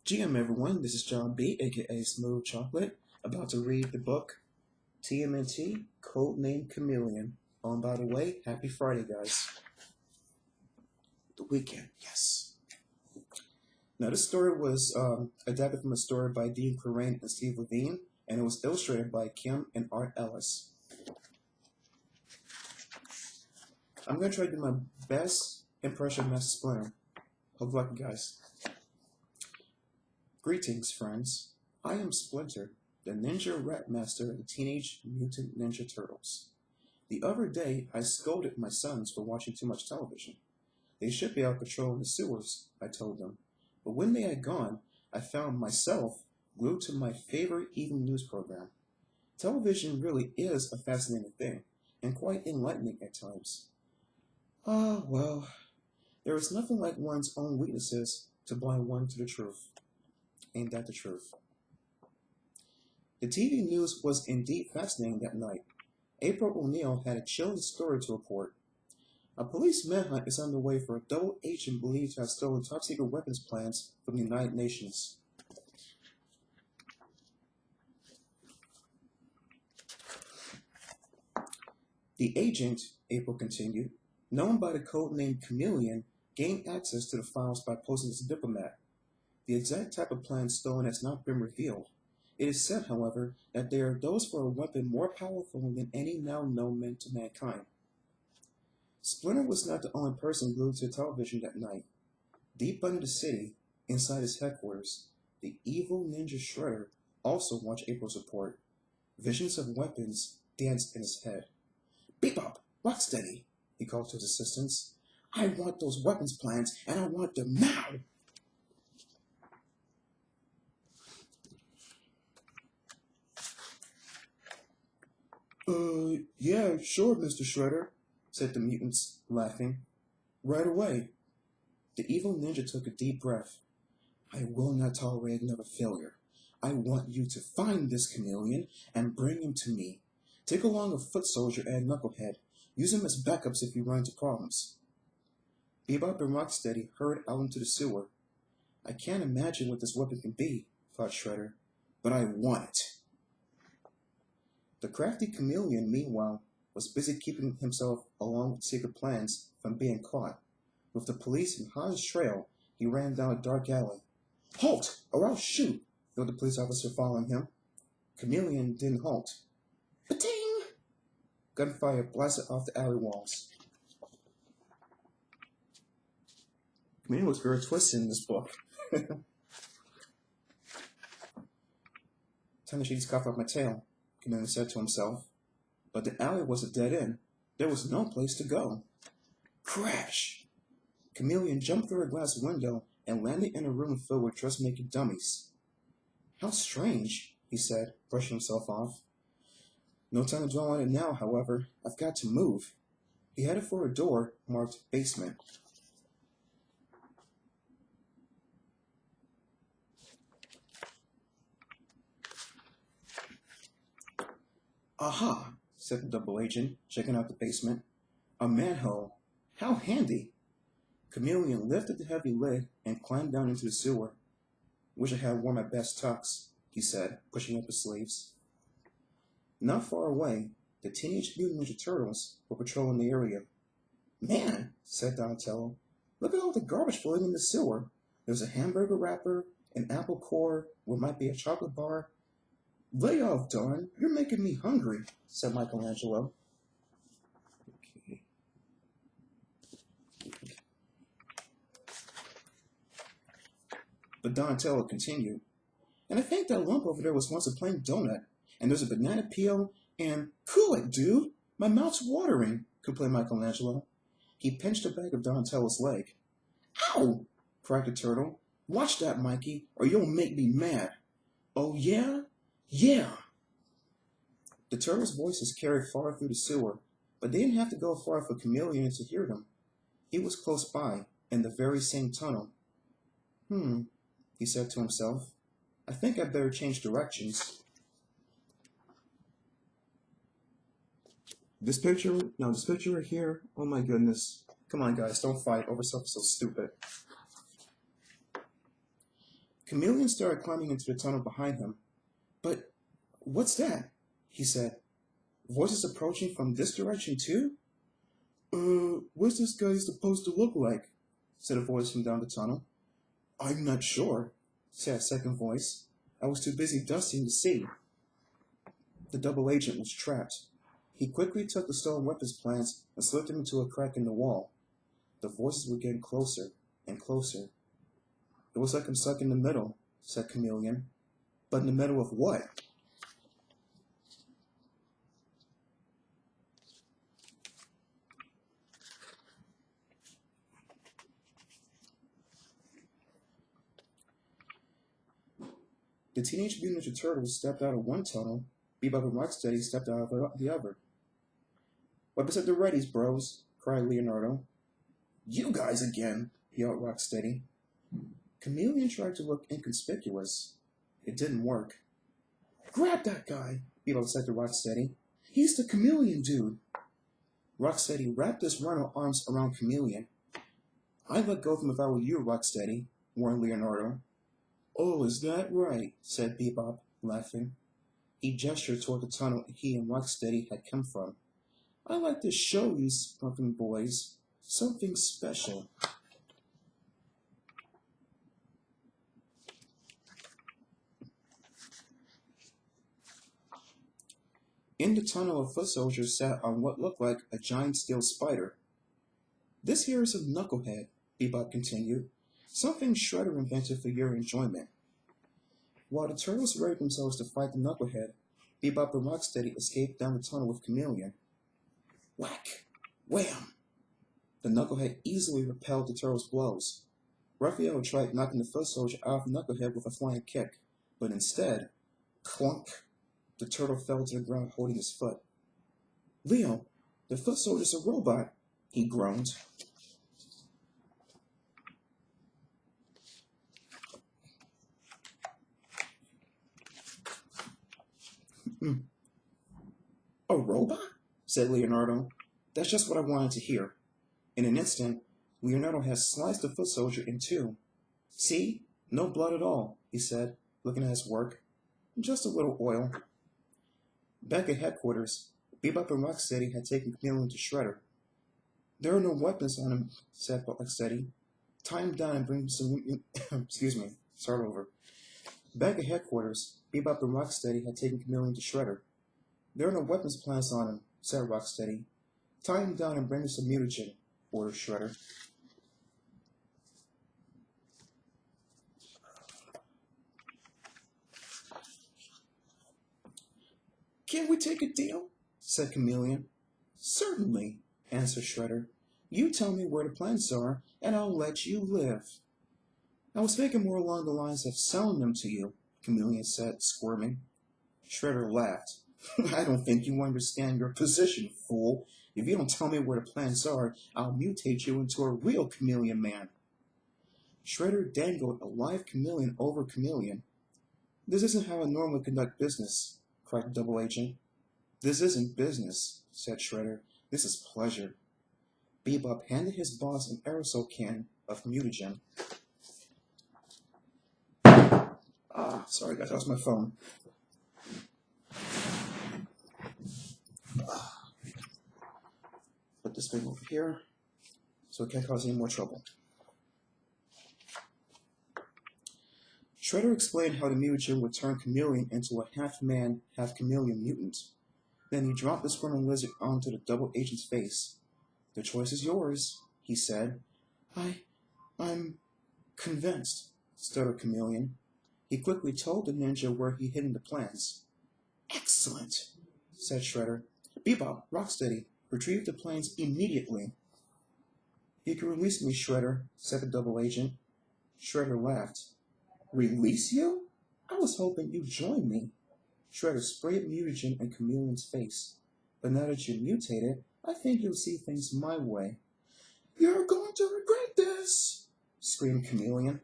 GM everyone, this is John B, aka Smooth Chocolate, about to read the book TMNT, Codename Chameleon. Oh, and by the way, happy Friday, guys. The weekend, yes. Now, this story was adapted from a story by Dean Corain and Steve Levine, and it was illustrated by Kim and Art Ellis. I'm going to try to do my best impression of Master Splinter. Hope luck, guys. Greetings, friends. I am Splinter, the Ninja Rap Master of the Teenage Mutant Ninja Turtles. The other day, I scolded my sons for watching too much television. They should be out patrolling the sewers, I told them. But when they had gone, I found myself glued to my favorite evening news program. Television really is a fascinating thing, and quite enlightening at times. Well, there is nothing like one's own weaknesses to blind one to the truth. Ain't that the truth? The TV news was indeed fascinating that night. April O'Neil had a chilling story to report. A police manhunt is underway for a double agent believed to have stolen top-secret weapons plans from the United Nations. The agent, April continued, known by the code name Chameleon, gained access to the files by posing as a diplomat. The exact type of plan stolen has not been revealed. It is said, however, that they are those for a weapon more powerful than any now known to mankind. Splinter was not the only person glued to television that night. Deep under the city, inside his headquarters, the evil ninja Shredder also watched April's report. Visions of weapons danced in his head. Bebop, Rocksteady, he called to his assistants. I want those weapons plans, and I want them now! Yeah, sure, Mr. Shredder, said the mutants, laughing. Right away. The evil ninja took a deep breath. I will not tolerate another failure. I want you to find this chameleon and bring him to me. Take along a foot soldier and knucklehead. Use them as backups if you run into problems. Bebop and Rocksteady hurried out into the sewer. I can't imagine what this weapon can be, thought Shredder, but I want it. The crafty chameleon, meanwhile, was busy keeping himself along with secret plans from being caught. With the police in hot trail, he ran down a dark alley. Halt, or I'll shoot, yelled the police officer following him. Chameleon didn't halt. Ba-ting! Gunfire blasted off the alley walls. Chameleon was very twisted in this book. Time to shake this cough off my tail, Chameleon said to himself. But the alley was a dead end. There was no place to go. Crash! Chameleon jumped through a glass window and landed in a room filled with dressmaking dummies. How strange, he said, brushing himself off. No time to dwell on it now, however. I've got to move. He headed for a door marked basement. Aha, said the double agent, checking out the basement. A manhole. How handy. Chameleon lifted the heavy lid and climbed down into the sewer. Wish I had worn my best tux, he said, pushing up his sleeves. Not far away, the Teenage Mutant Ninja Turtles were patrolling the area. Man, said Donatello, look at all the garbage floating in the sewer. There's a hamburger wrapper, an apple core, what might be a chocolate bar. Lay off, Don. You're making me hungry, said Michelangelo. Okay. But Donatello continued. And I think that lump over there was once a plain donut, and there's a banana peel, and cool it, dude! My mouth's watering, complained Michelangelo. He pinched the back of Donatello's leg. Ow! cried the turtle. Watch that, Mikey, or you'll make me mad. Oh, yeah? Yeah! The turtle's voices carried far through the sewer, but they didn't have to go far for Chameleon to hear them. He was close by, in the very same tunnel. He said to himself. I think I'd better change directions. This picture right here, oh my goodness. Come on, guys, don't fight over something so stupid. Chameleon started climbing into the tunnel behind him. But what's that? He said. Voices approaching from this direction too? What's this guy supposed to look like? Said a voice from down the tunnel. I'm not sure, said a second voice. I was too busy dusting to see. The double agent was trapped. He quickly took the stolen weapons plants and slipped them into a crack in the wall. The voices were getting closer and closer. It was like I'm stuck in the middle, said Chameleon. But in the middle of what? The Teenage Mutant Ninja Turtles stepped out of one tunnel. Bebop and Rocksteady stepped out of the other. Weapons at the readies, bros, cried Leonardo. You guys again, yelled Rocksteady. Chameleon tried to look inconspicuous. It didn't work. Grab that guy, Bebop said to Rocksteady. He's the Chameleon dude. Rocksteady wrapped his rhino arms around Chameleon. I'd let go of him if I were you, Rocksteady, warned Leonardo. Oh, is that right? Said Bebop, laughing. He gestured toward the tunnel he and Rocksteady had come from. I'd like to show you something, boys. Something special. In the tunnel, a foot soldier sat on what looked like a giant steel spider. This here is a knucklehead, Bebop continued. Something Shredder invented for your enjoyment. While the turtles readied themselves to fight the knucklehead, Bebop and Rocksteady escaped down the tunnel with Chameleon. Whack! Wham! The knucklehead easily repelled the turtles' blows. Raphael tried knocking the foot soldier out of the knucklehead with a flying kick, but instead, clunk! The turtle fell to the ground holding his foot. Leo, the foot soldier's a robot, he groaned. A robot? Said Leonardo. That's just what I wanted to hear. In an instant, Leonardo had sliced the foot soldier in two. See? No blood at all, he said, looking at his work. Just a little oil. Back at headquarters, Bebop and Rocksteady had taken Chameleon to Shredder. There are no weapons on him, said Rocksteady. Tie him down and bring him some... Excuse me. Start over. Back at headquarters, Bebop and Rocksteady had taken Chameleon to Shredder. There are no weapons plants on him, said Rocksteady. Tie him down and bring him some mutagen, ordered Shredder. Can we take a deal? Said Chameleon. Certainly, answered Shredder. You tell me where the plants are, and I'll let you live. I was thinking more along the lines of selling them to you, Chameleon said, squirming. Shredder laughed. I don't think you understand your position, fool. If you don't tell me where the plants are, I'll mutate you into a real chameleon man. Shredder dangled a live chameleon over Chameleon. This isn't how I normally conduct business, cried the double agent. This isn't business, said Shredder. This is pleasure. Bebop handed his boss an aerosol can of mutagen. Sorry guys, that was my phone. Put this thing over here so it can't cause any more trouble. Shredder explained how the mutagen would turn Chameleon into a half-man, half-chameleon mutant. Then he dropped the squirming lizard onto the double agent's face. The choice is yours, he said. I'm convinced, stuttered Chameleon. He quickly told the ninja where he hid the plants. Excellent, said Shredder. Bebop, Rocksteady, retrieve the plants immediately. You can release me, Shredder, said the double agent. Shredder laughed. Release you? I was hoping you'd join me. Shredder sprayed mutagen in Chameleon's face. But now that you're mutated, I think you'll see things my way. You're going to regret this, screamed Chameleon.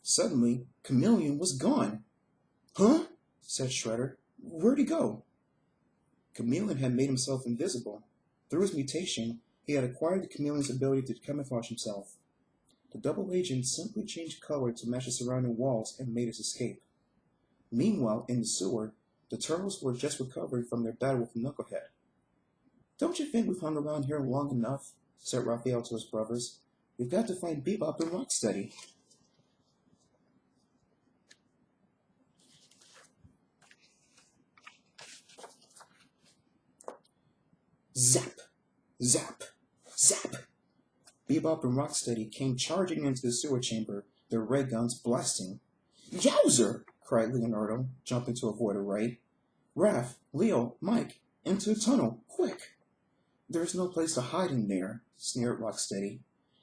Suddenly, Chameleon was gone. Huh? Said Shredder. Where'd he go? Chameleon had made himself invisible. Through his mutation, he had acquired the chameleon's ability to camouflage himself. The double agent simply changed color to match the surrounding walls and made his escape. Meanwhile, in the sewer, the turtles were just recovering from their battle with Knucklehead. "Don't you think we've hung around here long enough?" said Raphael to his brothers. "We've got to find Bebop and Rocksteady." Zap! Zap! Zap! Bebop and Rocksteady came charging into the sewer chamber, their ray guns blasting. "Yowzer!" cried Leonardo, jumping to avoid a ray. "Raph, Leo, Mike, into the tunnel, quick!" "There's no place to hide in there," sneered Rocksteady.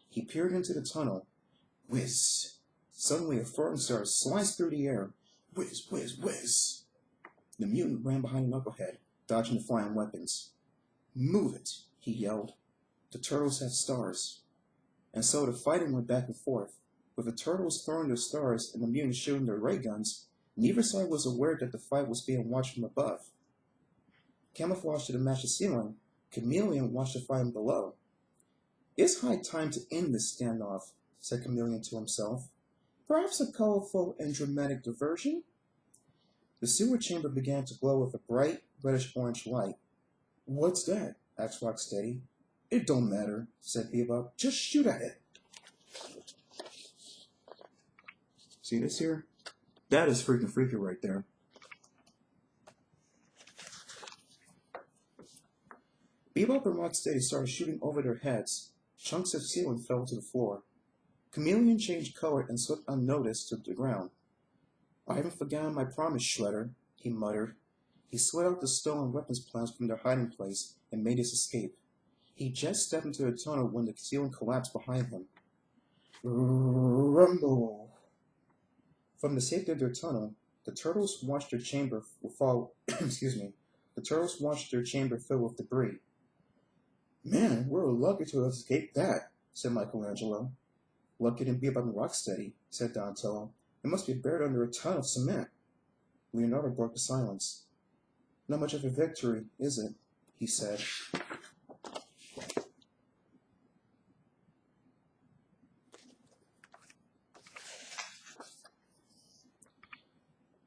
He peered into the tunnel. Whiz! Suddenly a throwing star sliced through the air. Whiz, whiz, whiz! The mutant ran behind Knucklehead, dodging the flying weapons. "Move it!" he yelled. "The turtles have stars." And so the fighting went back and forth. With the turtles throwing their stars and the mutants shooting their ray guns, neither side was aware that the fight was being watched from above. Camouflaged to match the ceiling, Chameleon watched the fighting below. "It's high time to end this standoff," said Chameleon to himself. "Perhaps a colorful and dramatic diversion?" The sewer chamber began to glow with a bright, reddish-orange light. "What's that?" asked Rocksteady. "It don't matter," said Bebop. "Just shoot at it." See this here? That is freaking freaky right there. Bebop and Rocksteady started shooting over their heads. Chunks of ceiling fell to the floor. Chameleon changed color and slipped unnoticed to the ground. "I haven't forgotten my promise, Shredder," he muttered. He slid out the stolen weapons plans from their hiding place and made his escape. He just stepped into the tunnel when the ceiling collapsed behind him. Rumble! From the safety of their tunnel, the turtles watched their chamber fall. The turtles watched their chamber fill with debris. "Man, we're lucky to have escaped that," said Michelangelo. "Lucky than Bebop and Rocksteady," said Donatello. "It must be buried under a ton of cement." Leonardo broke the silence. "Not much of a victory, is it?" he said.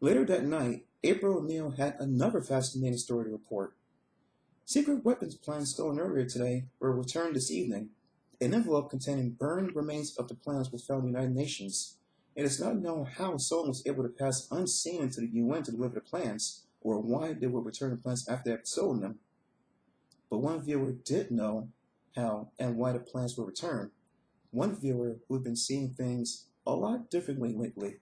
Later that night, April and Neil had another fascinating story to report. Secret weapons plans stolen earlier today were returned this evening. An envelope containing burned remains of the plans was found in the United Nations. It is not known how someone was able to pass unseen into the UN to deliver the plans, or why they would return the plans after they had stolen them. But one viewer did know how and why the plans were returned. One viewer who had been seeing things a lot differently lately.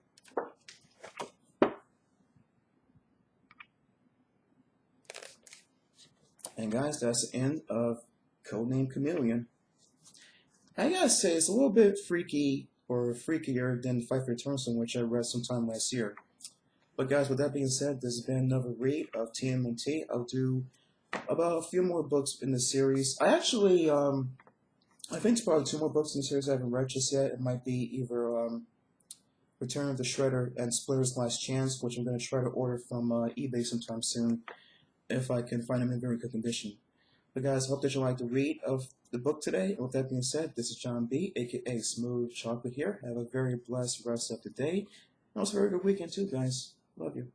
And guys, that's the end of Codename Chameleon. I gotta say, it's a little bit freaky or freakier than Fight for Eternal, which I read sometime last year. But guys, with that being said, this has been another read of TMNT. I'll do about a few more books in the series. I actually, I think there's probably 2 more books in the series I haven't read just yet. It might be either Return of the Shredder and Splitter's Last Chance, which I'm going to try to order from eBay sometime soon, if I can find them in very good condition. But guys, hope that you liked the read of the book today. And with that being said, this is John B, aka Smooth Chocolate here. Have a very blessed rest of the day. And also a very good weekend too, guys. Love you.